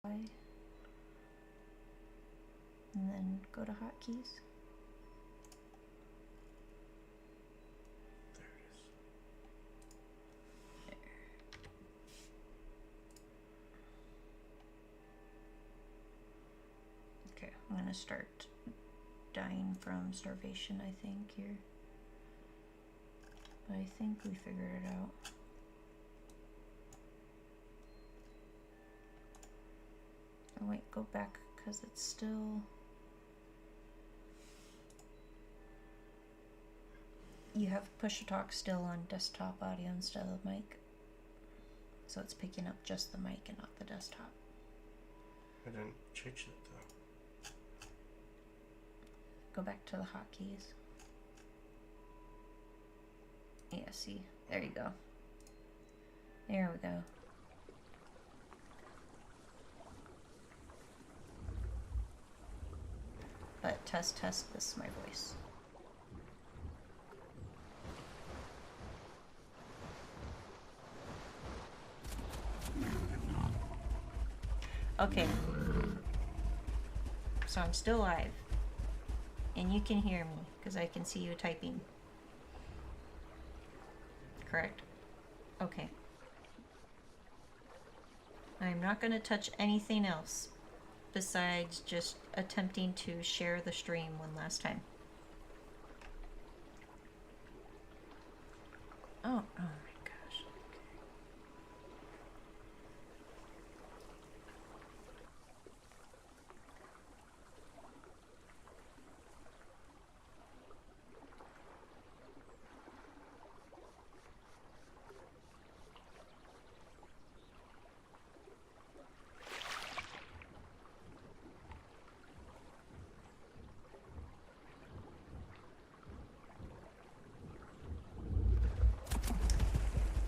and then go to hotkeys. There it is. Okay, I'm gonna start dying from starvation, I think, here. But I think we figured it out. Oh wait, go back, because it's still... You have push-to-talk still on desktop audio instead of mic. So it's picking up just the mic and not the desktop. I didn't change it though. Go back to the hotkeys. Yeah, see? There you go. There we go. But test, this is my voice. Okay. So I'm still live. And you can hear me, because I can see you typing. Correct? Okay. I'm not going to touch anything else besides just attempting to share the stream one last time. Oh my gosh.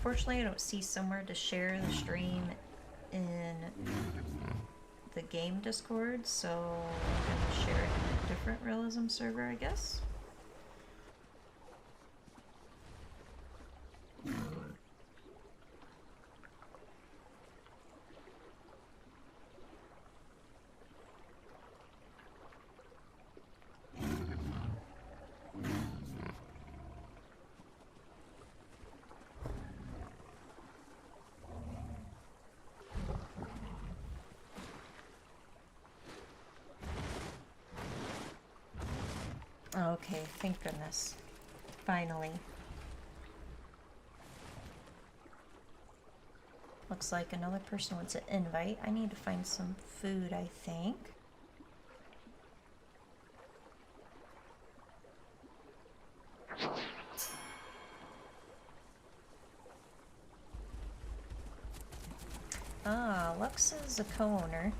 Fortunately, I don't see somewhere to share the stream in the game Discord, so I'm going to share it in a different realism server, I guess. Okay, thank goodness. Finally. Looks like another person wants an invite. I need to find some food, I think. Ah, Lux is a co-owner.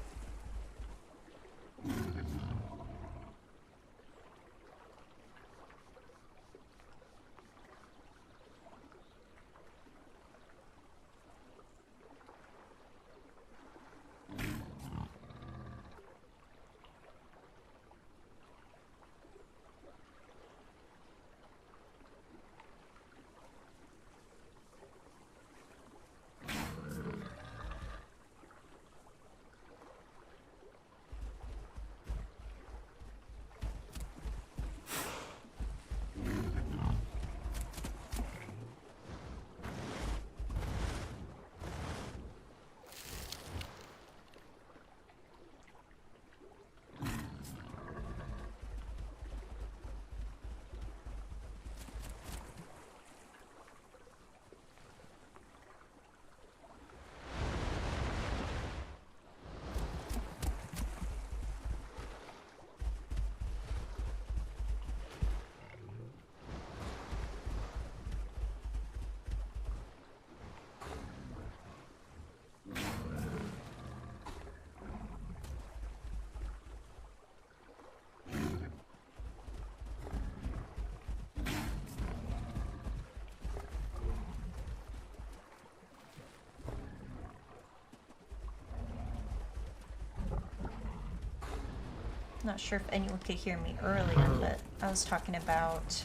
Not sure if anyone could hear me earlier, but I was talking about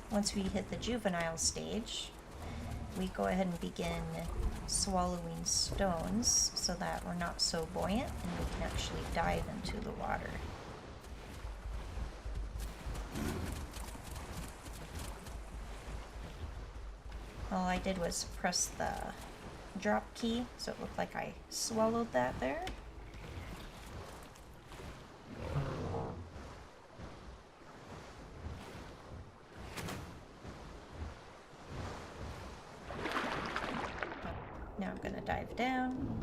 once we hit the juvenile stage, we go ahead and begin swallowing stones so that we're not so buoyant and we can actually dive into the water. All I did was press the drop key, so it looked like I swallowed that there. Now I'm gonna dive down.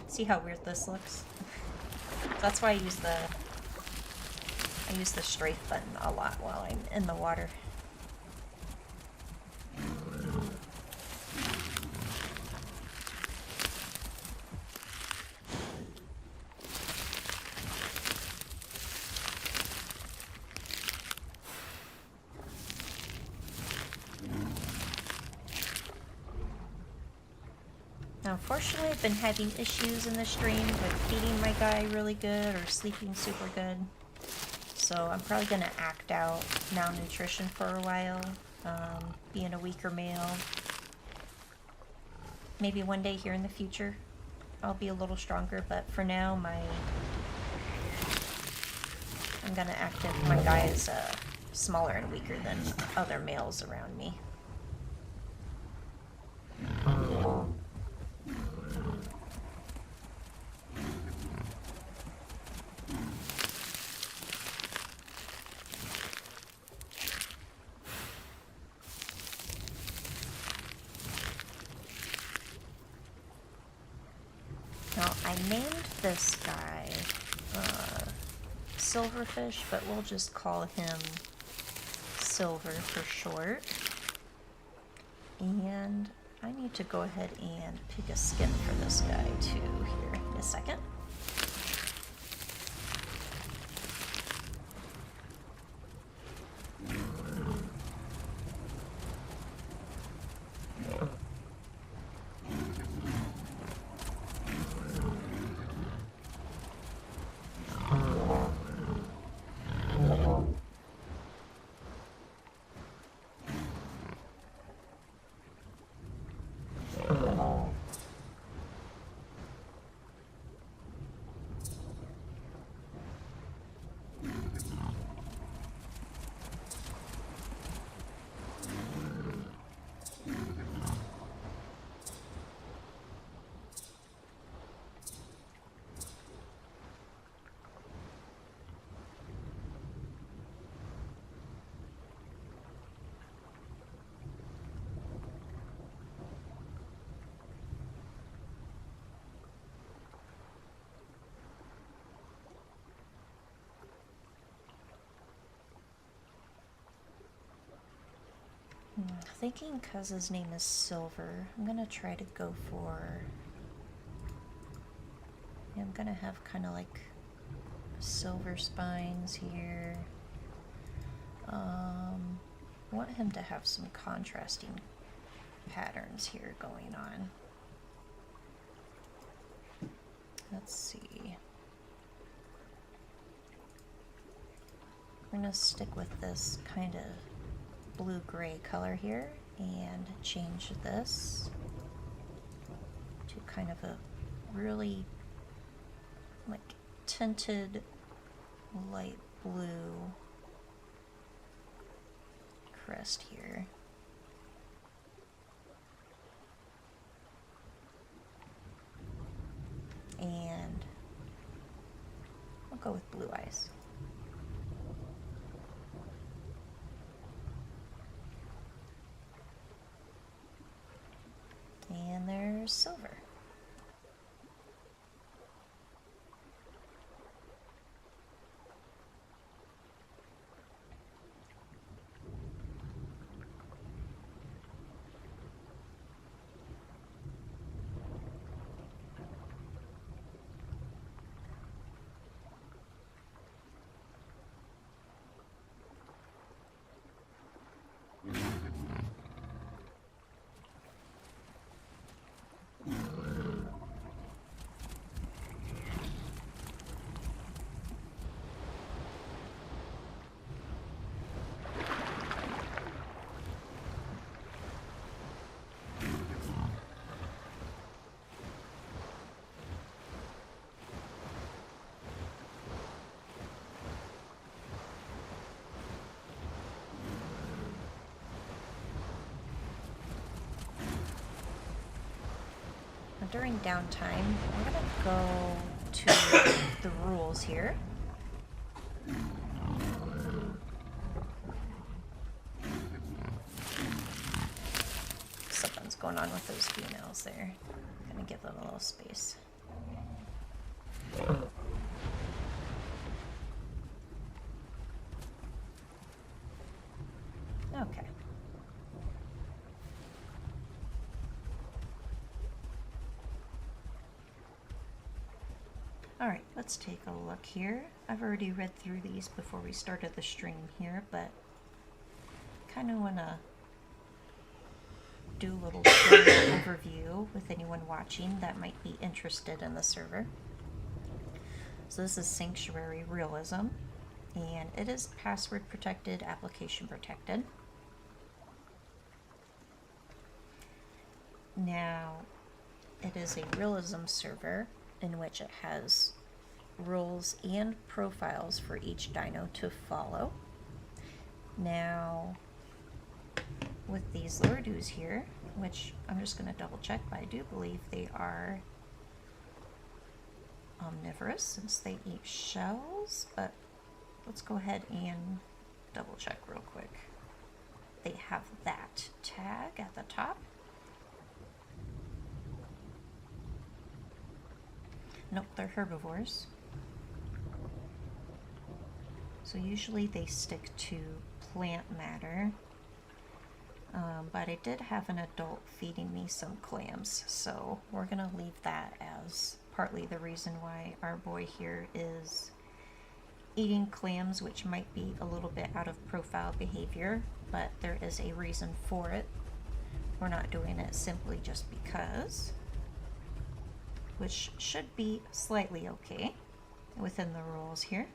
See how weird this looks? That's why I use the strafe button a lot while I'm in the water. Now, unfortunately, I've been having issues in the stream with feeding my guy really good or sleeping super good. So I'm probably going to act out malnutrition for a while, being a weaker male. Maybe one day here in the future, I'll be a little stronger, but for now, I'm going to act if my guy is smaller and weaker than other males around me. Now, I named this guy Silverfish, but we'll just call him Silver for short. And I need to go ahead and pick a skin for this guy too here in a second. Thinking because his name is Silver, I'm gonna try to go for... Yeah, I'm gonna have kind of like silver spines here. I want him to have some contrasting patterns here going on. Let's see. We're gonna stick with this kind of blue-gray color here and change this to kind of a really like tinted light blue crest here. And I'll go with blue eyes. And there's silver. During downtime, we're going to go to the rules here. Something's going on with those females there. Gonna give them a little space. Okay. Alright, let's take a look here. I've already read through these before we started the stream here, but kind of want to do a little overview with anyone watching that might be interested in the server. So this is Sanctuary Realism, and it is password protected, application protected. Now, it is a realism server in which it has rules and profiles for each dino to follow. Now, with these Lurdus here, which I'm just going to double check, but I do believe they are omnivorous since they eat shells, but let's go ahead and double check real quick. They have that tag at the top. Nope, they're herbivores. So usually they stick to plant matter. But I did have an adult feeding me some clams, so we're gonna leave that as partly the reason why our boy here is eating clams, which might be a little bit out of profile behavior, but there is a reason for it. We're not doing it simply just because, which should be slightly okay within the rules here.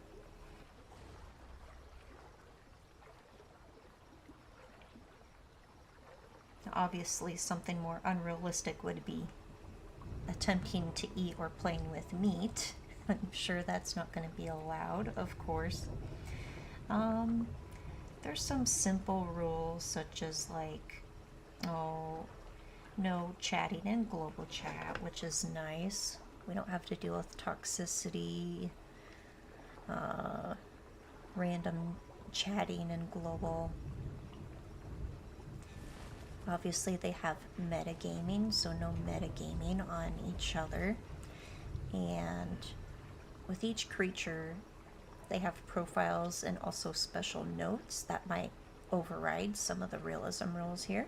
Obviously, something more unrealistic would be attempting to eat or playing with meat. I'm sure that's not going to be allowed, of course. There's some simple rules, such as like, no chatting in global chat, which is nice. We don't have to deal with toxicity, random chatting in global. Obviously they have metagaming, so no metagaming on each other. And with each creature, they have profiles and also special notes that might override some of the realism rules here.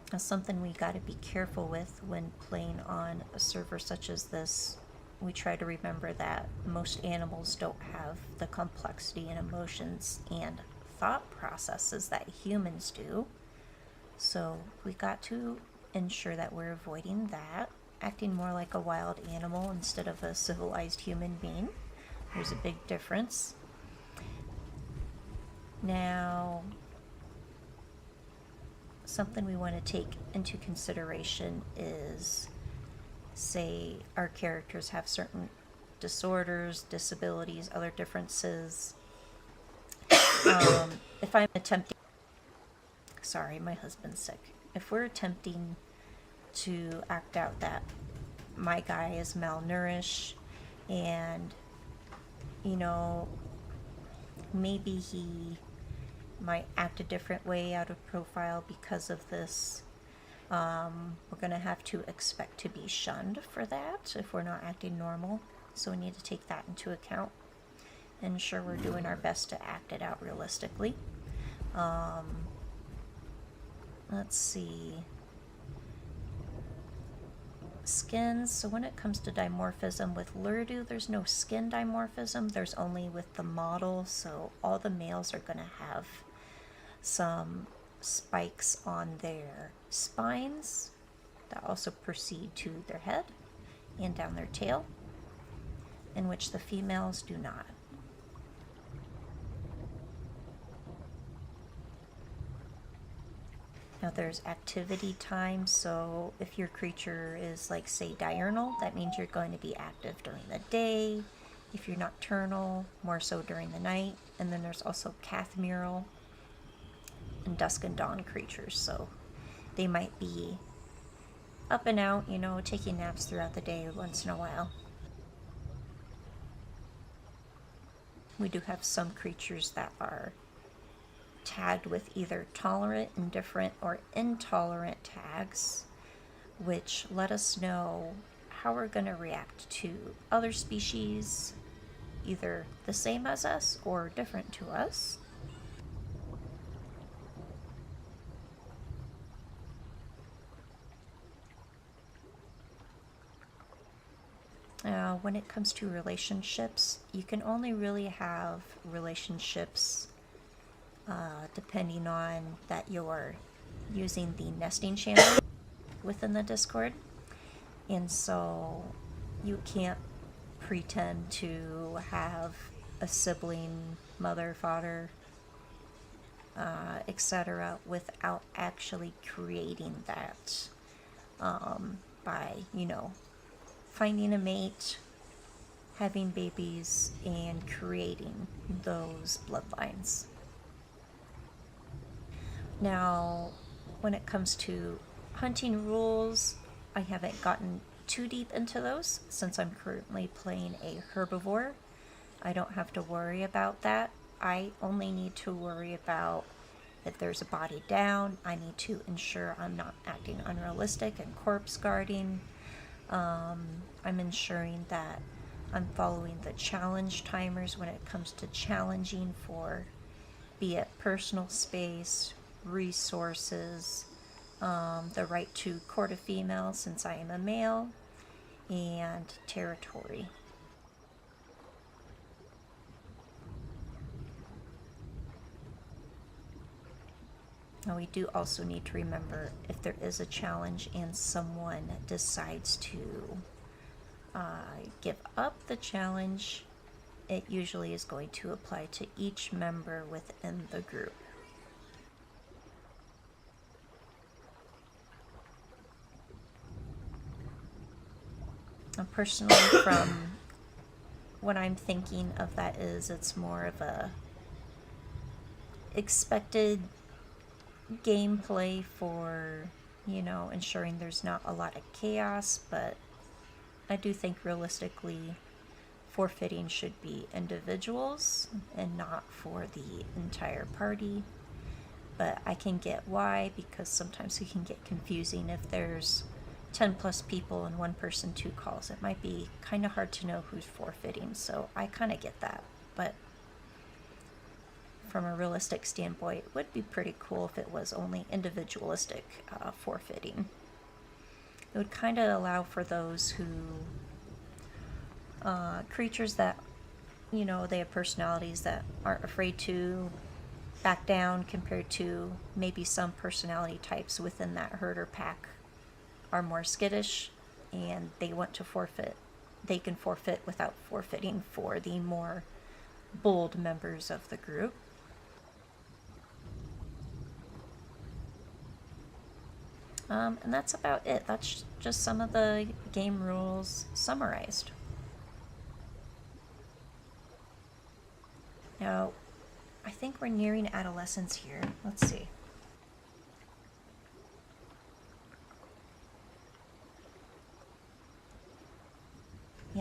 That's something we got to be careful with when playing on a server such as this. We try to remember that most animals don't have the complexity and emotions and thought processes that humans do. So we got to ensure that we're avoiding that, acting more like a wild animal instead of a civilized human being. There's a big difference. Now, something we want to take into consideration is, say our characters have certain disorders, disabilities, other differences. If I'm attempting, sorry, my husband's sick. If we're attempting to act out that my guy is malnourished and, you know, maybe he might act a different way out of profile because of this. We're going to have to expect to be shunned for that if we're not acting normal. So we need to take that into account. Ensure we're doing our best to act it out realistically. Let's see. Skins. So when it comes to dimorphism with Lurdu, there's no skin dimorphism. There's only with the model. So all the males are going to have some spikes on their spines that also proceed to their head and down their tail, in which the females do not. Now there's activity time, so if your creature is like, say, diurnal, that means you're going to be active during the day. If you're nocturnal, more so during the night. And then there's also cathmural and dusk and dawn creatures, so they might be up and out, you know, taking naps throughout the day once in a while. We do have some creatures that are tagged with either tolerant, indifferent, or intolerant tags, which let us know how we're going to react to other species, either the same as us or different to us. When it comes to relationships, you can only really have relationships depending on that you're using the nesting channel within the Discord. And so you can't pretend to have a sibling, mother, father, etc. without actually creating that by, you know, finding a mate, having babies, and creating those bloodlines. Now, when it comes to hunting rules, I haven't gotten too deep into those since I'm currently playing a herbivore. I don't have to worry about that. I only need to worry about if there's a body down. I need to ensure I'm not acting unrealistic and corpse guarding. I'm ensuring that I'm following the challenge timers when it comes to challenging for, be it personal space, resources, the right to court a female since I am a male, and territory. Now we do also need to remember if there is a challenge and someone decides to give up the challenge, it usually is going to apply to each member within the group. Personally, from what I'm thinking of that is it's more of a expected gameplay for, you know, ensuring there's not a lot of chaos, but I do think realistically forfeiting should be individuals and not for the entire party. But I can get why, because sometimes it can get confusing if there's 10 plus people and one person 2 calls. It might be kind of hard to know who's forfeiting, so I kind of get that. But from a realistic standpoint, it would be pretty cool if it was only individualistic forfeiting. It would kind of allow for those who, creatures that, you know, they have personalities that aren't afraid to back down compared to maybe some personality types within that herder pack are more skittish and they want to forfeit. They can forfeit without forfeiting for the more bold members of the group. And that's about it. That's just some of the game rules summarized. Now, I think we're nearing adolescence here. Let's see.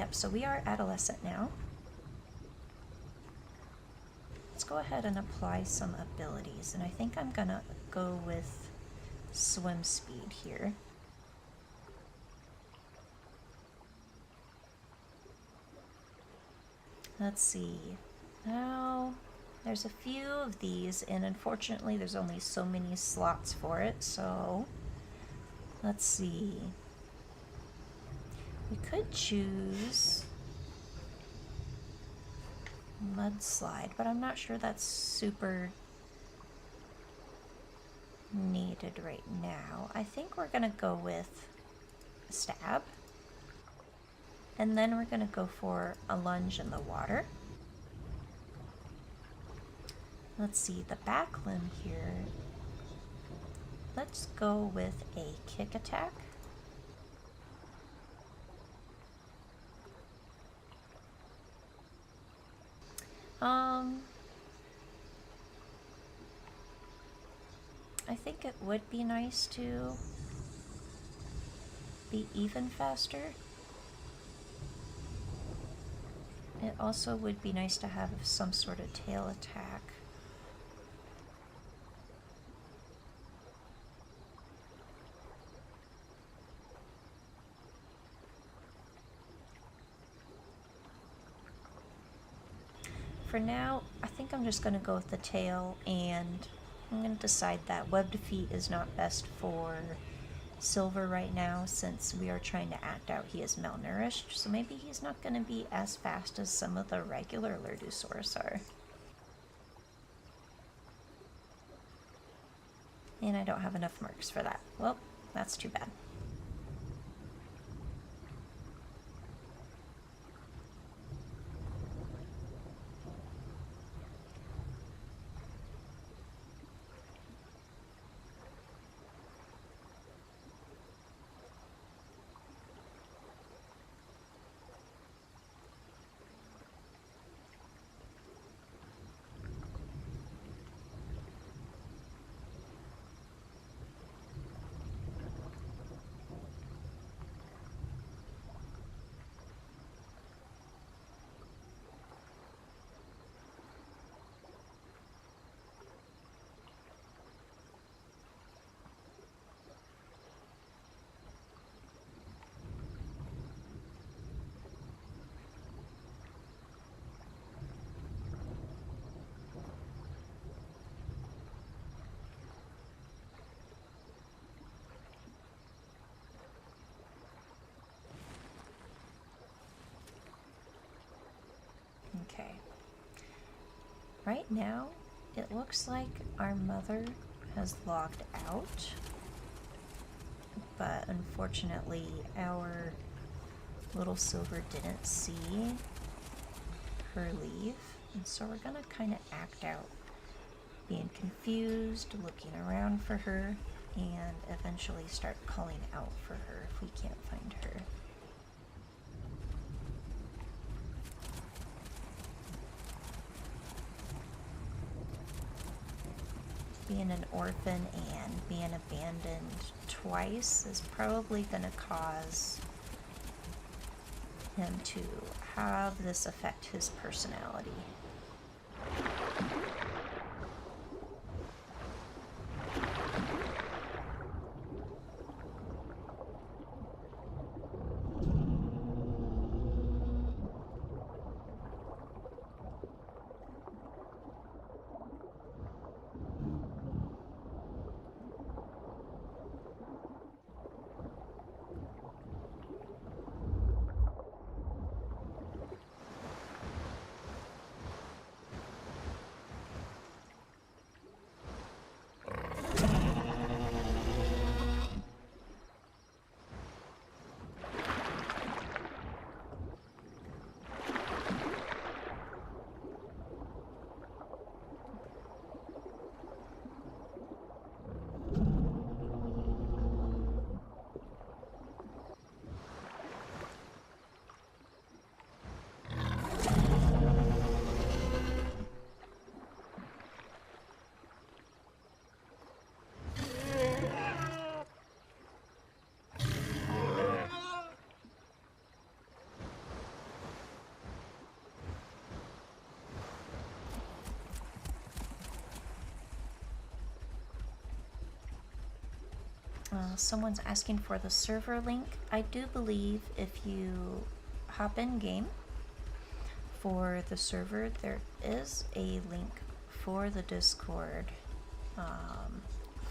Yep, so we are adolescent now. Let's go ahead and apply some abilities, and I think I'm gonna go with swim speed here. Let's see. Now, there's a few of these, and unfortunately there's only so many slots for it, so let's see. We could choose mudslide, but I'm not sure that's super needed right now. I think we're gonna go with stab, and then we're gonna go for a lunge in the water. Let's see, the back limb here. Let's go with a kick attack. I think it would be nice to be even faster. It also would be nice to have some sort of tail attack. For now, I think I'm just going to go with the tail, and I'm going to decide that webbed feet is not best for Silver right now, since we are trying to act out he is malnourished, so maybe he's not going to be as fast as some of the regular Lurdusaurus are. And I don't have enough marks for that. Well, that's too bad. Okay. Right now, it looks like our mother has logged out, but unfortunately our little Silver didn't see her leave, and so we're gonna kind of act out being confused, looking around for her, and eventually start calling out for her if we can't find her. Being an orphan and being abandoned twice is probably going to cause him to have this affect his personality. Someone's asking for the server link. I do believe if you hop in game for the server, there is a link for the Discord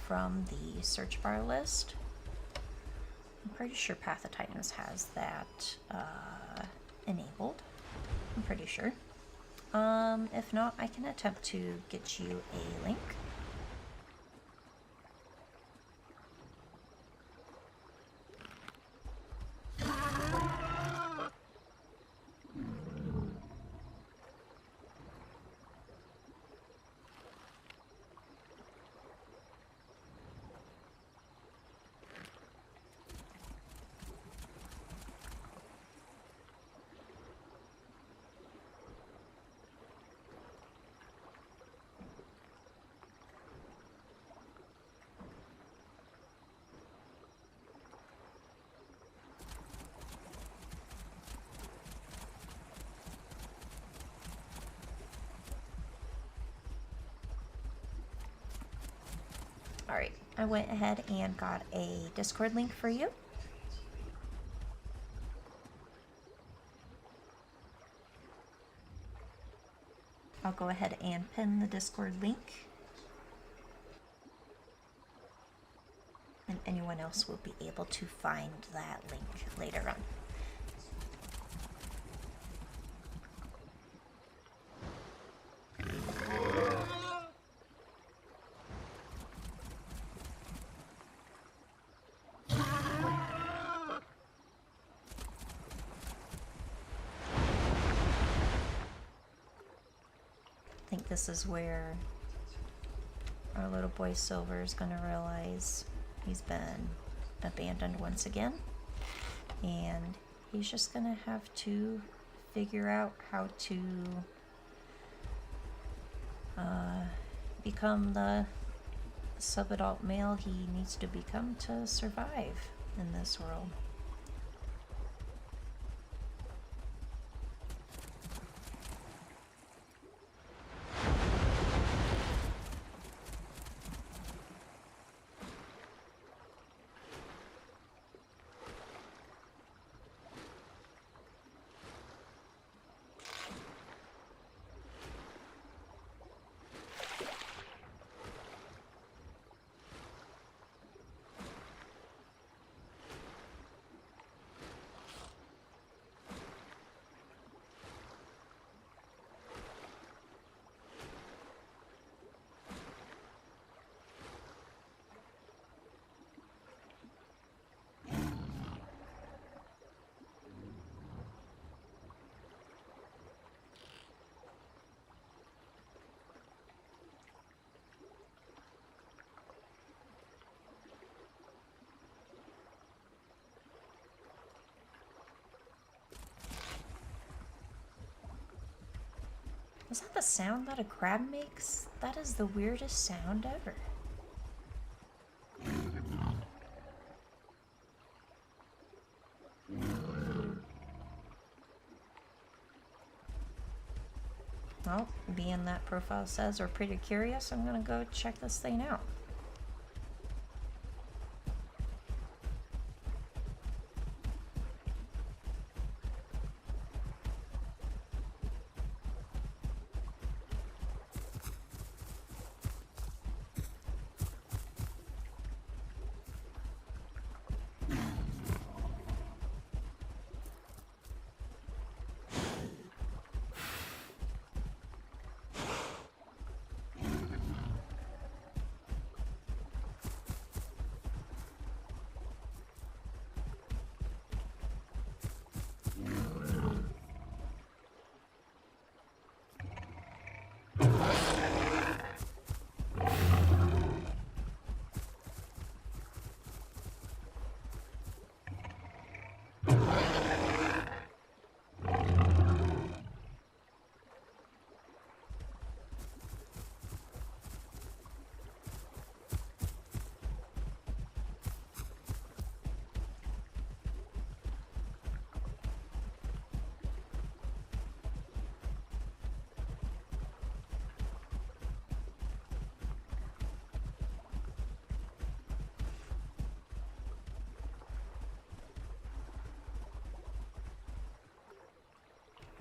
from the search bar list. I'm pretty sure Path of Titans has that enabled. I'm pretty sure. If not, I can attempt to get you a link. Alright, I went ahead and got a Discord link for you. I'll go ahead and pin the Discord link. And anyone else will be able to find that link later on. I think this is where our little boy Silver is going to realize he's been abandoned once again, and he's just going to have to figure out how to become the sub-adult male he needs to become to survive in this world. Is that the sound that a crab makes? That is the weirdest sound ever. Well, being that profile says we're pretty curious, I'm gonna go check this thing out.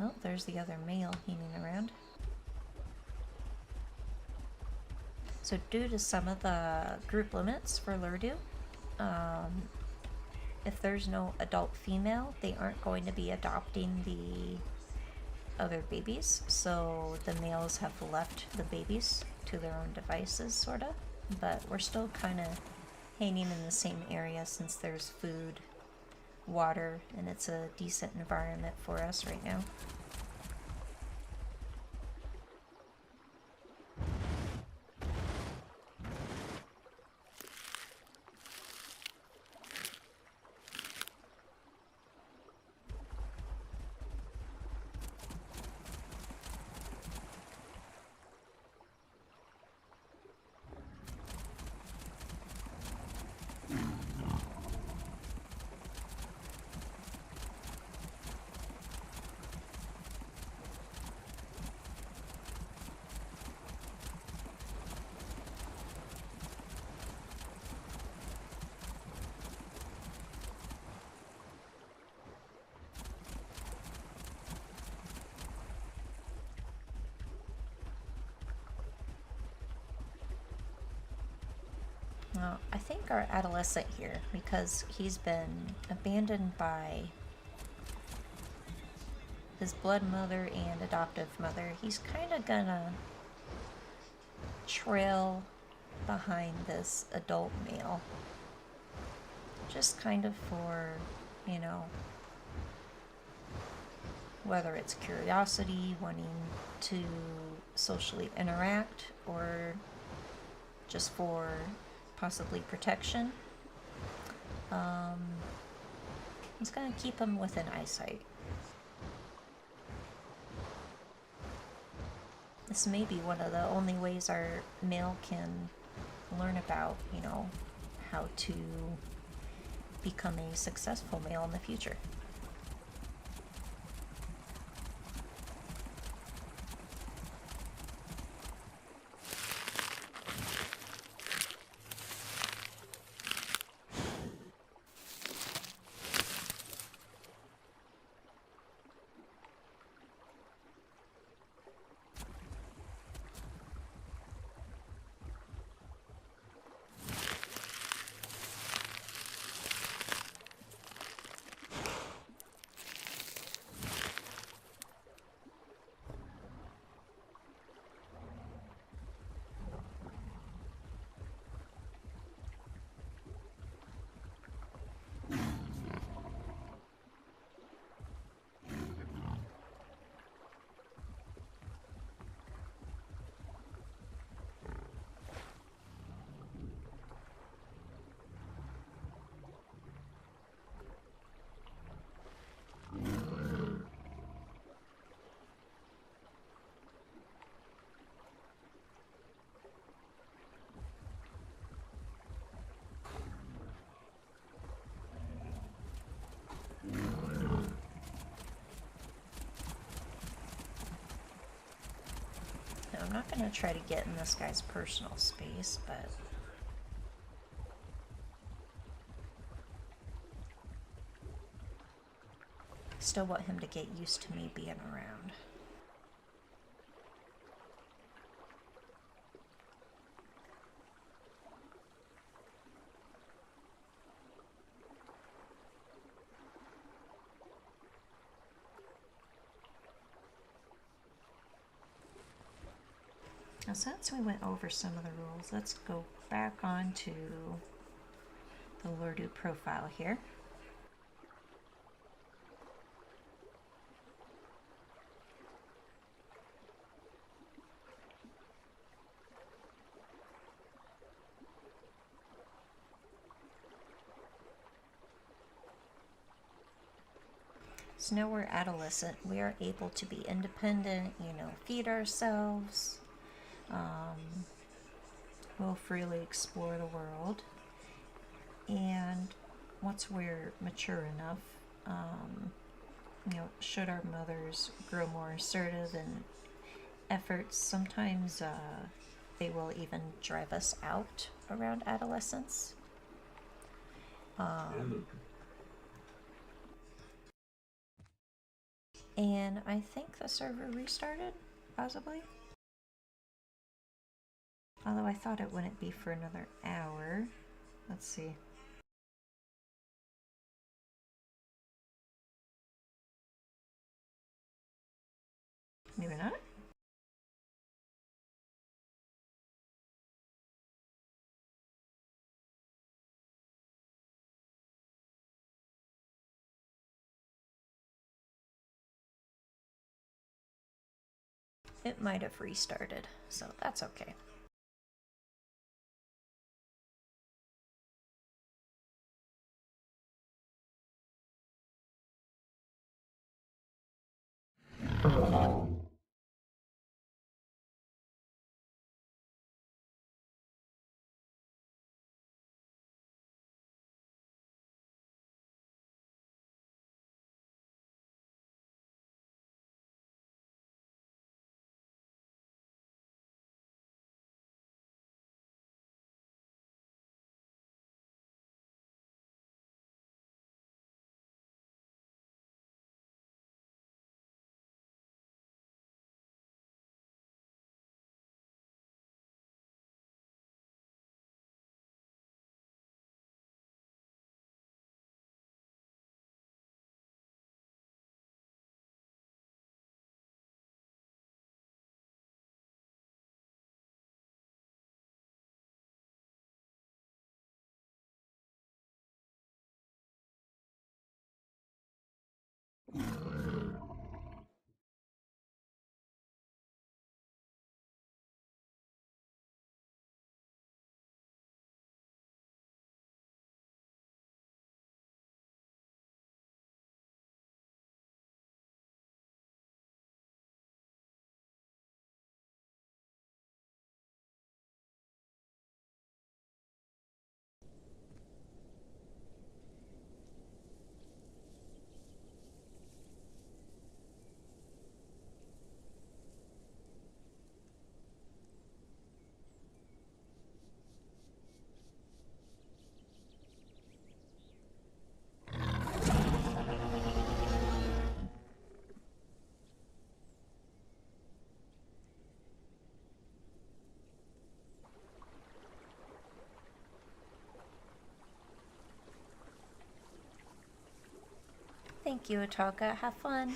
Oh, there's the other male hanging around. So due to some of the group limits for Lurdu, if there's no adult female, they aren't going to be adopting the other babies. So the males have left the babies to their own devices, sort of. But we're still kind of hanging in the same area since there's food, water, and it's a decent environment for us right now. Well, I think our adolescent here, because he's been abandoned by his blood mother and adoptive mother, he's kind of gonna trail behind this adult male. Just kind of for, you know, whether it's curiosity, wanting to socially interact, or just for possibly protection. It's gonna keep him within eyesight. This may be one of the only ways our male can learn about, you know, how to become a successful male in the future. I'm not going to try to get in this guy's personal space, but still want him to get used to me being around. Now, since we went over some of the rules, let's go back on to the Lurdu profile here. So now we're adolescent. We are able to be independent, you know, feed ourselves. We'll freely explore the world. And once we're mature enough, you know, should our mothers grow more assertive in efforts, sometimes they will even drive us out around adolescence. And I think the server restarted, possibly. Although I thought it wouldn't be for another hour. Let's see. Maybe not. It might have restarted, so that's okay. Thank you, Ataka. Have fun.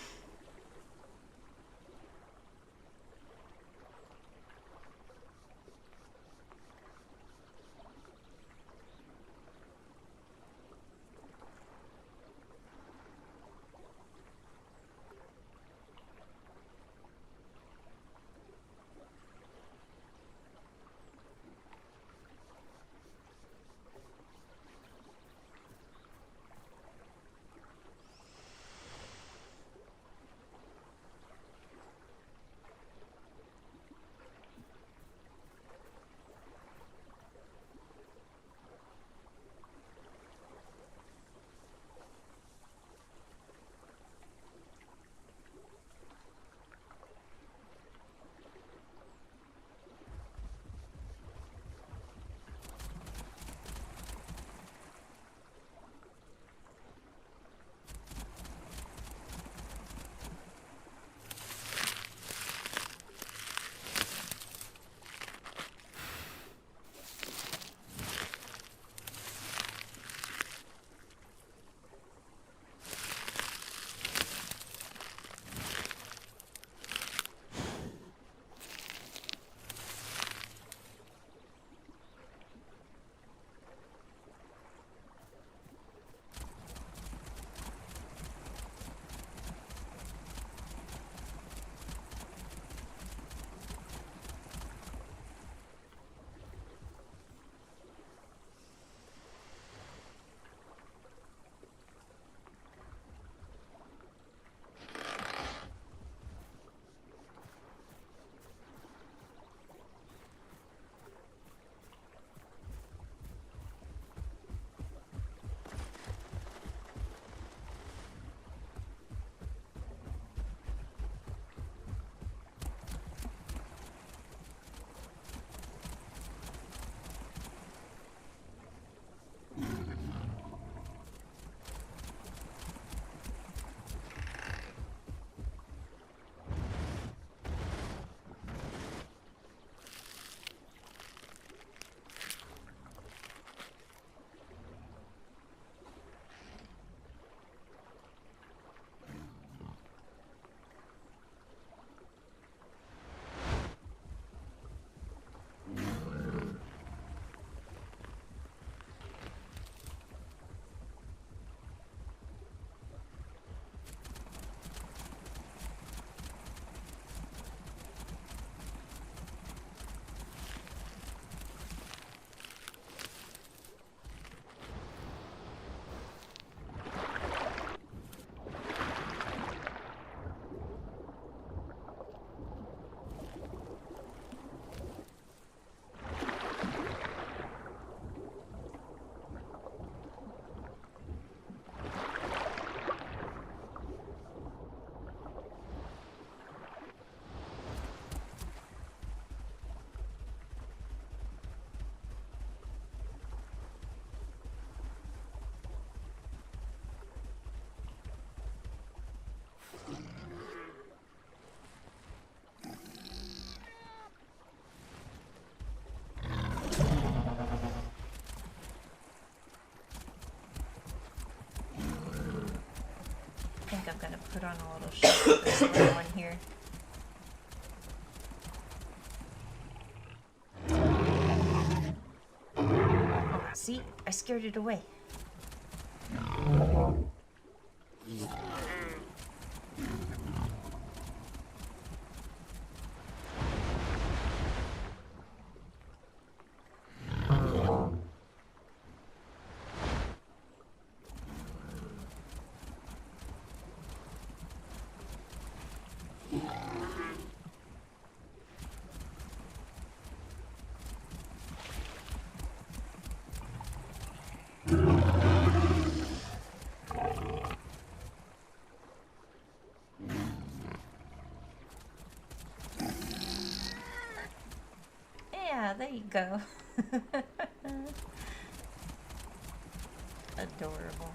gonna put on a little show for this little one here. Oh, see? I scared it away. Yeah, there you go. Adorable.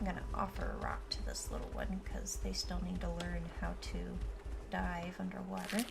I'm gonna offer a rock to this little one because they still need to learn how to dive underwater.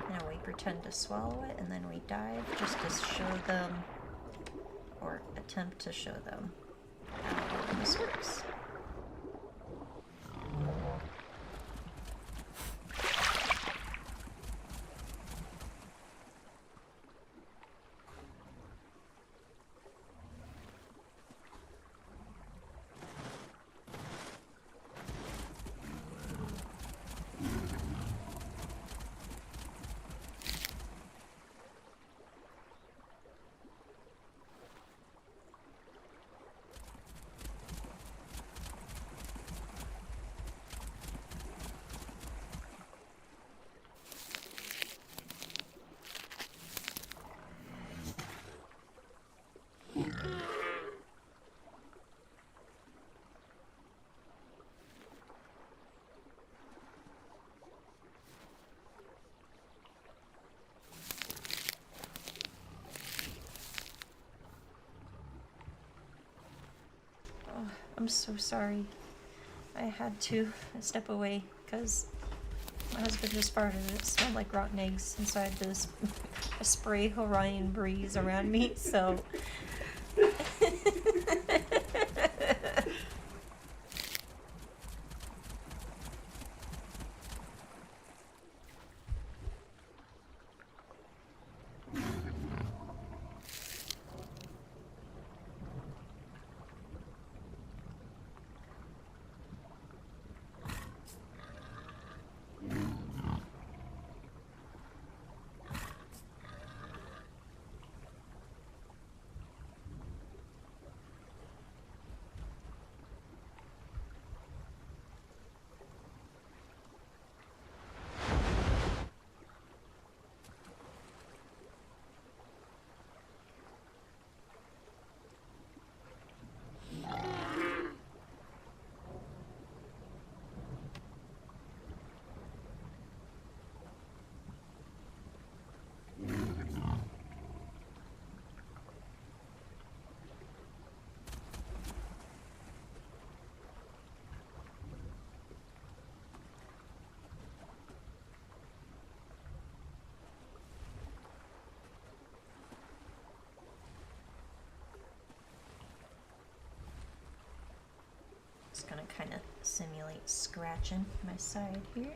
Now we pretend to swallow it and then we dive just to show them, or attempt to show them, how this works. I'm so sorry. I had to step away because my husband just farted and it smelled like rotten eggs inside this a spray Hawaiian breeze around me, so gonna kind of simulate scratching my side here.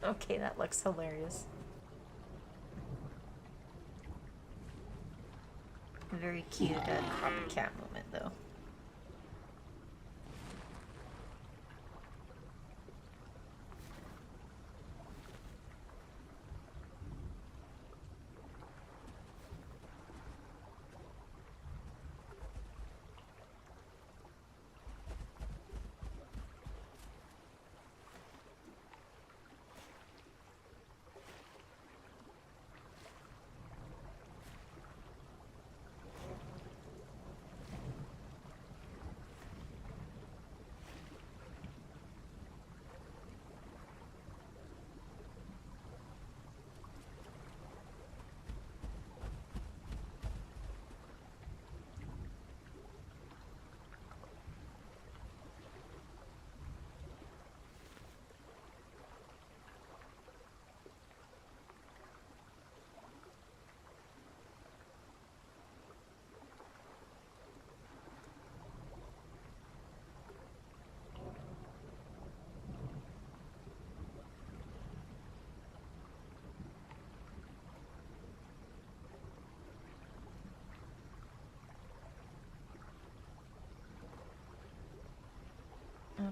Okay, that looks hilarious. Very cute copycat moment, though.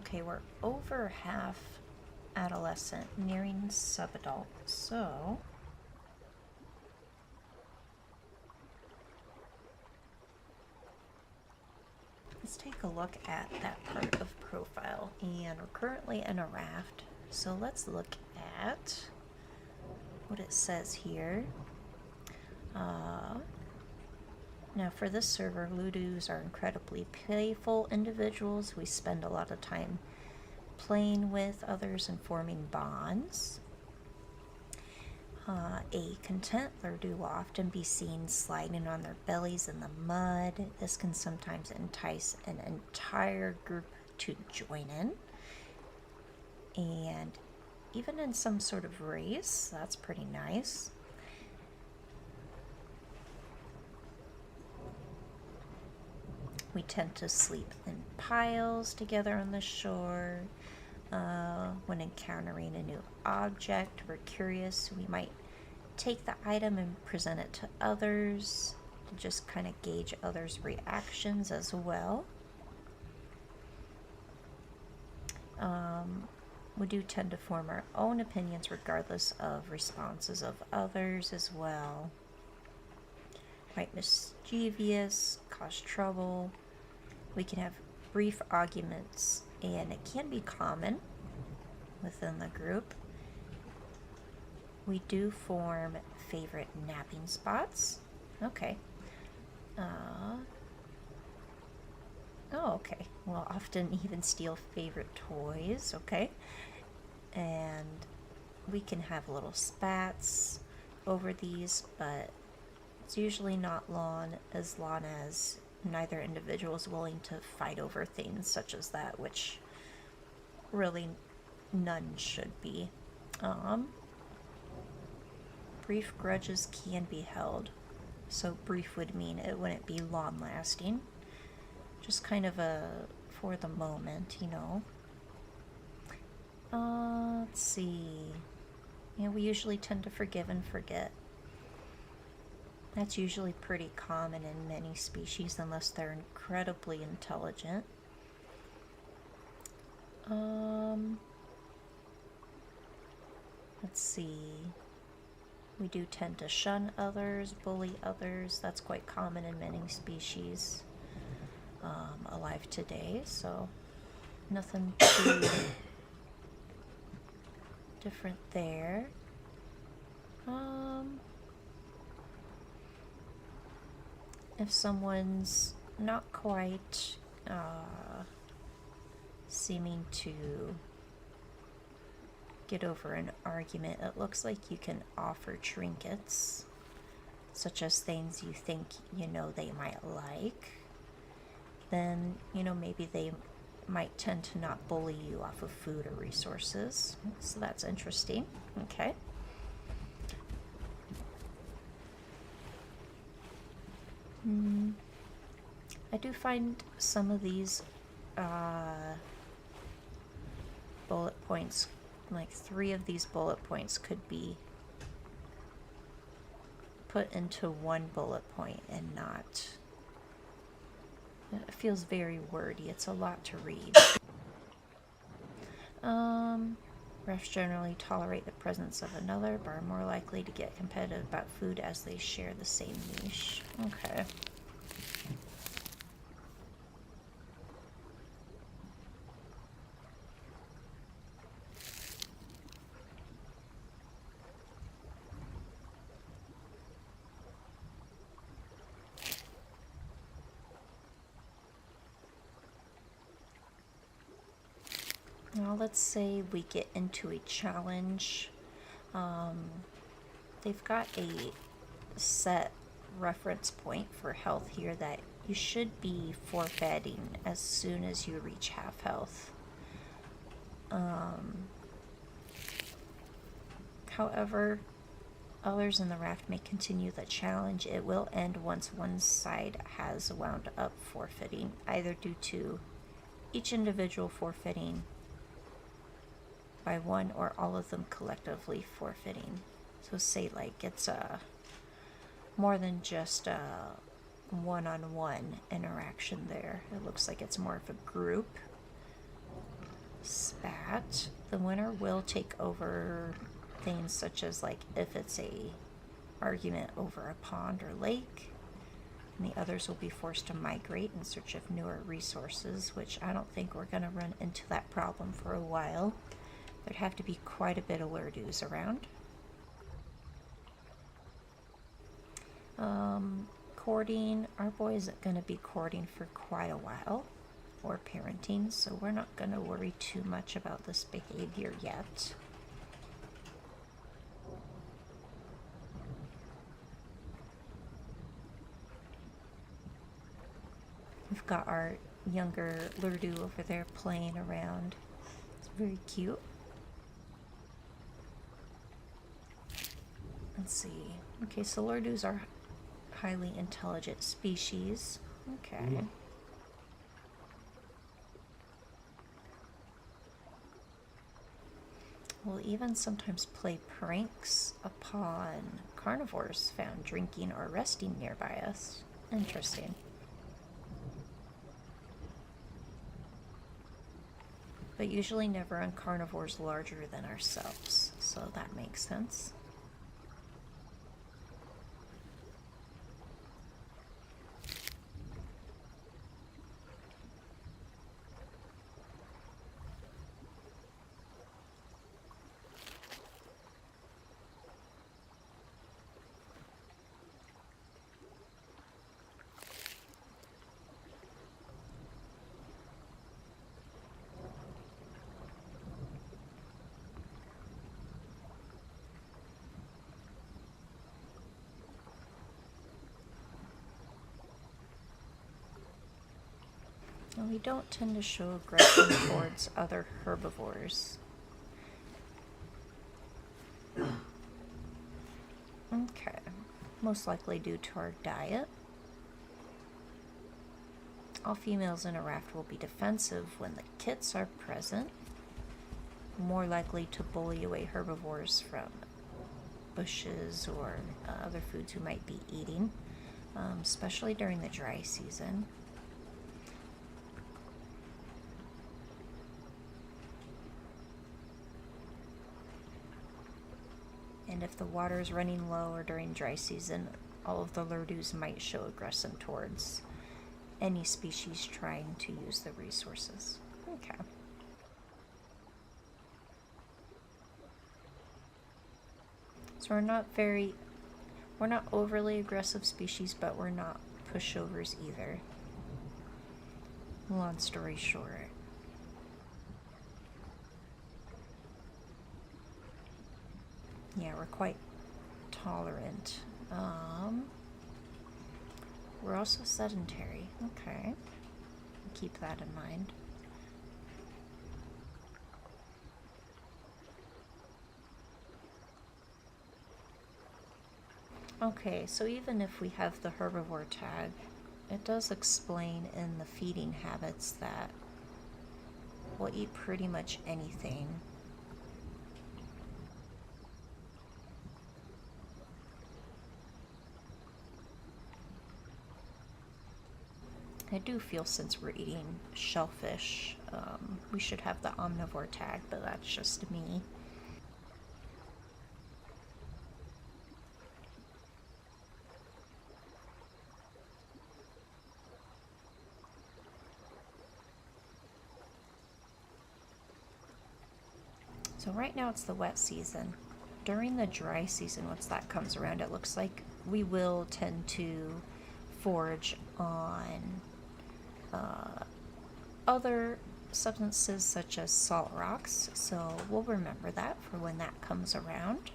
Okay, we're over half adolescent, nearing subadult, so let's take a look at that part of profile. And we're currently in a raft, so let's look at what it says here. Now for this server, Ludus are incredibly playful individuals. We spend a lot of time playing with others and forming bonds. A content Lurdu will often be seen sliding on their bellies in the mud. This can sometimes entice an entire group to join in. And even in some sort of race, that's pretty nice. We tend to sleep in piles together on the shore. When encountering a new object, we're curious. We might take the item and present it to others to just kind of gauge others' reactions as well. We do tend to form our own opinions regardless of responses of others as well. Quite mischievous, cause trouble. We can have brief arguments, and it can be common within the group. We do form favorite napping spots. Okay. Oh, okay. We'll often even steal favorite toys. Okay. And we can have little spats over these, but it's usually not long as neither individual is willing to fight over things such as that, which really none should be. Brief grudges can be held. So brief would mean it wouldn't be long lasting. Just kind of a for the moment, you know. Let's see. Yeah, we usually tend to forgive and forget. That's usually pretty common in many species unless they're incredibly intelligent. Let's see. We do tend to shun others, bully others. That's quite common in many species alive today, so nothing too different there. If someone's not quite seeming to get over an argument, it looks like you can offer trinkets, such as things you think you know they might like. Then, you know, maybe they might tend to not bully you off of food or resources. So that's interesting. Okay. I do find some of these bullet points, like 3 of these bullet points could be put into one bullet point and not. It feels very wordy. It's a lot to read. Refs generally tolerate the presence of another, but are more likely to get competitive about food as they share the same niche. Okay. Now let's say we get into a challenge. They've got a set reference point for health here that you should be forfeiting as soon as you reach half health. However, others in the raft may continue the challenge. It will end once one side has wound up forfeiting, either due to each individual forfeiting by one or all of them collectively forfeiting. So say like it's more than just a one-on-one interaction there. It looks like it's more of a group. spat. The winner will take over things such as, like, if it's a argument over a pond or lake, and the others will be forced to migrate in search of newer resources, which I don't think we're going to run into that problem for a while. There'd have to be quite a bit of Lurdus around. Courting, our boy isn't going to be courting for quite a while, or parenting, so we're not going to worry too much about this behavior yet. We've got our younger Lurdu over there playing around. It's very cute. Let's see. Okay, so Lurdus are highly intelligent species. Okay. Will even sometimes play pranks upon carnivores found drinking or resting nearby us. Interesting. But usually never on carnivores larger than ourselves, so that makes sense. We don't tend to show aggression towards other herbivores. Okay, most likely due to our diet. All females in a raft will be defensive when the kits are present, more likely to bully away herbivores from bushes or other foods we might be eating, especially during the dry season. And if the water is running low or during dry season, all of the Lurdus might show aggression towards any species trying to use the resources. Okay. So we're not overly aggressive species, but we're not pushovers either. Long story short. Yeah, we're quite tolerant. We're also sedentary. Okay. Keep that in mind. Okay, so even if we have the herbivore tag, it does explain in the feeding habits that we'll eat pretty much anything. I do feel since we're eating shellfish, we should have the omnivore tag, but that's just me. So right now it's the wet season. During the dry season, once that comes around, it looks like we will tend to forage on other substances such as salt rocks, so we'll remember that for when that comes around.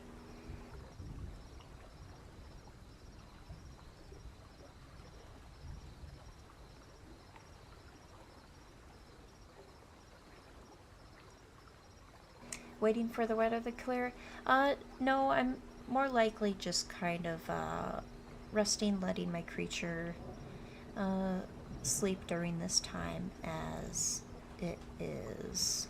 Waiting for the weather to clear? No, I'm more likely just kind of resting, letting my creature sleep during this time, as it is,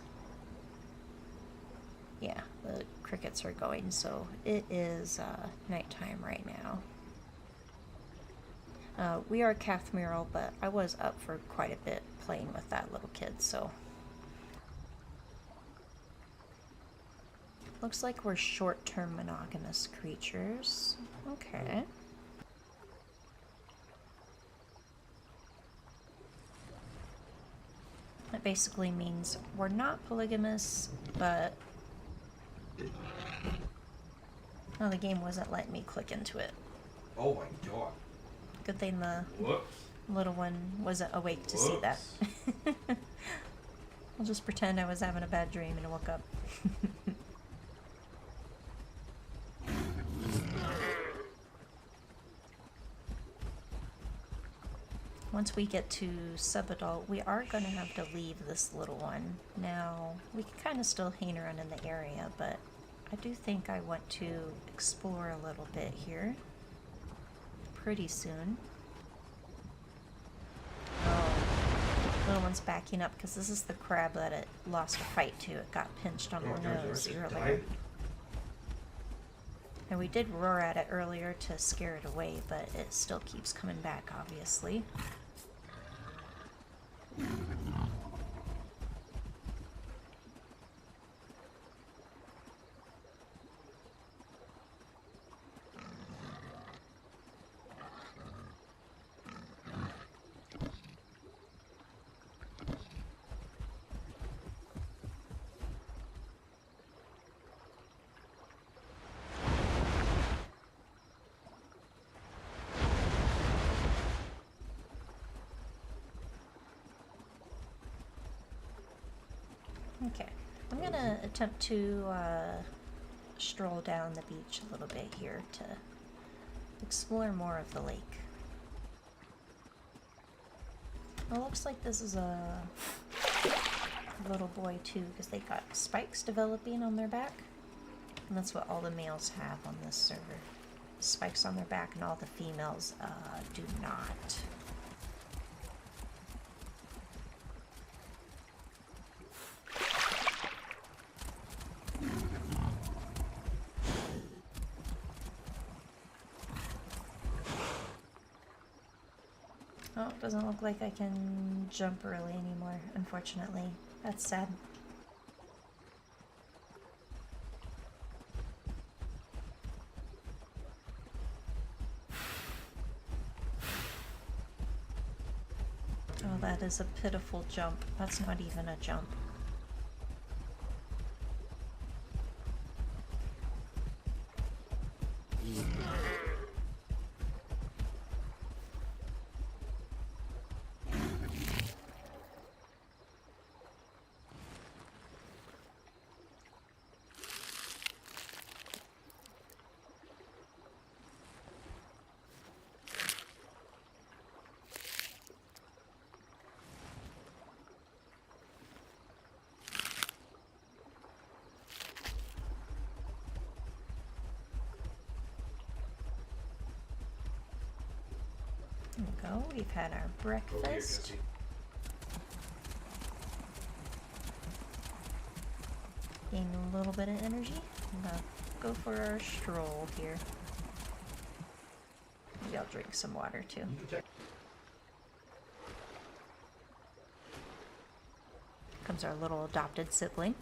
yeah, the crickets are going, so it is nighttime right now. We are Cathmeral, but I was up for quite a bit playing with that little kid, so Looks like we're short-term monogamous creatures. Okay. That basically means we're not polygamous, but... Oh, the game wasn't letting me click into it. Oh my god. Good thing the Whoops. little one wasn't awake to see that. I'll just pretend I was having a bad dream and woke up. Once we get to sub-adult, we are going to have to leave this little one. Now, we can kind of still hang around in the area, but I do think I want to explore a little bit here pretty soon. Oh, little one's backing up because this is the crab that it lost a fight to. It got pinched on the nose earlier. And we did roar at it earlier to scare it away, but it still keeps coming back, obviously. Okay, I'm gonna attempt to stroll down the beach a little bit here to explore more of the lake. It looks like this is a little boy too, because they got spikes developing on their back. And that's what all the males have on this server. Spikes on their back, and all the females do not. Oh, it doesn't look like I can jump early anymore, unfortunately. That's sad. Oh, that is a pitiful jump. That's not even a jump. There we go. We've had our breakfast. Gain a little bit of energy. I'm gonna go for our stroll here. Maybe I'll drink some water too. Comes our little adopted sibling.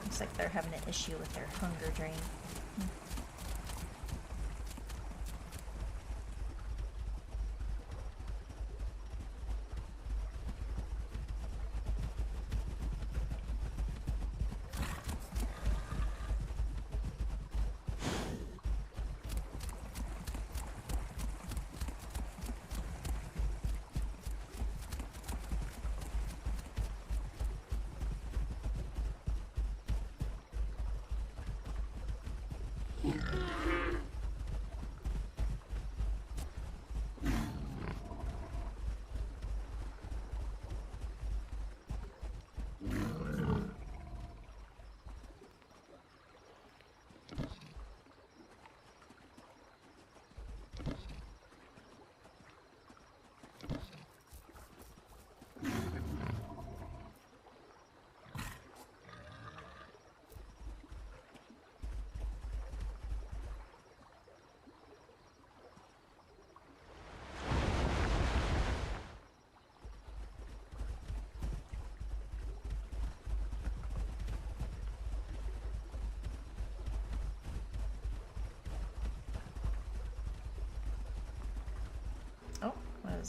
Looks like they're having an issue with their hunger drain.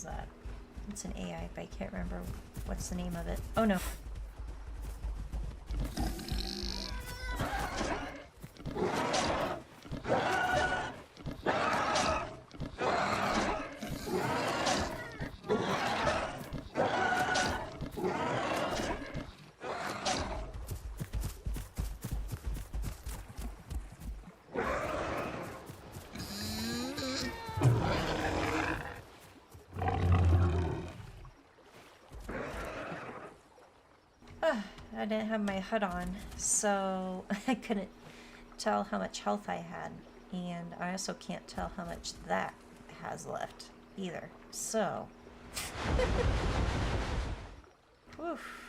is that? It's an AI, but I can't remember what's the name of it. Oh no. I didn't have my HUD on, so I couldn't tell how much health I had. And I also can't tell how much that has left either. So. Oof.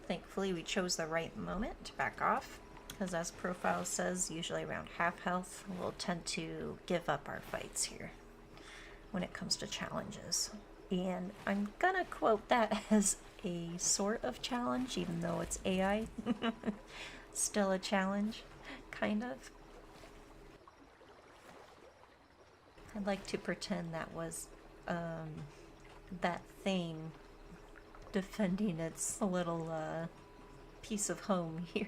Thankfully, we chose the right moment to back off, because as profile says, usually around half health, we'll tend to give up our fights here when it comes to challenges. And I'm gonna quote that as a sort of challenge, even though it's AI. Still a challenge, kind of. I'd like to pretend that was that thing defending its little piece of home here.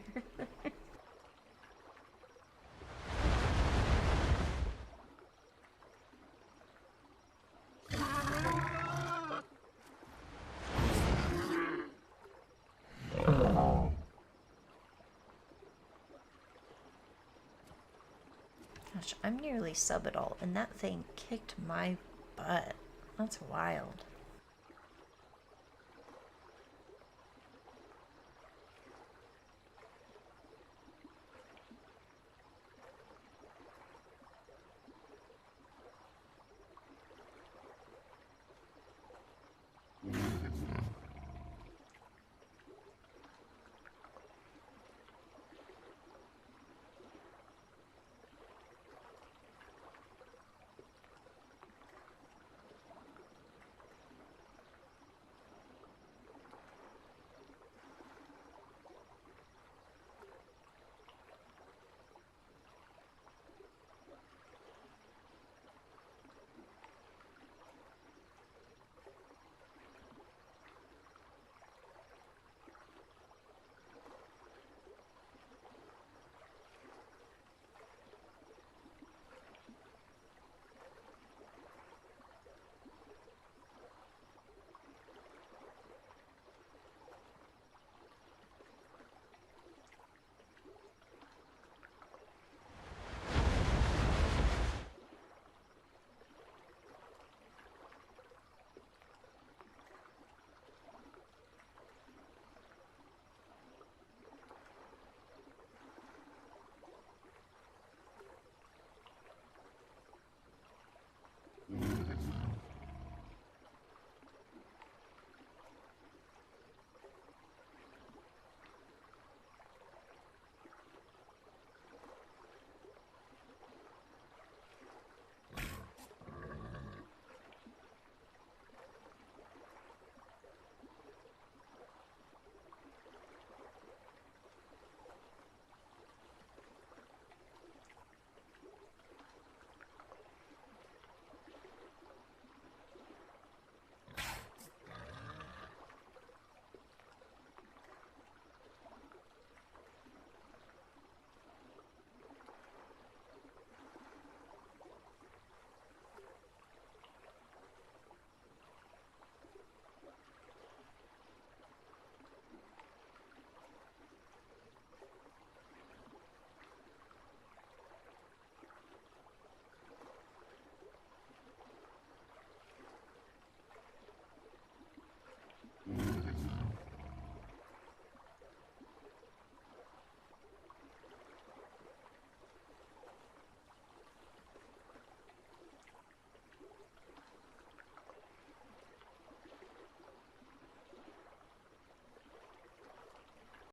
Gosh, I'm nearly sub-adult, and that thing kicked my butt. That's wild.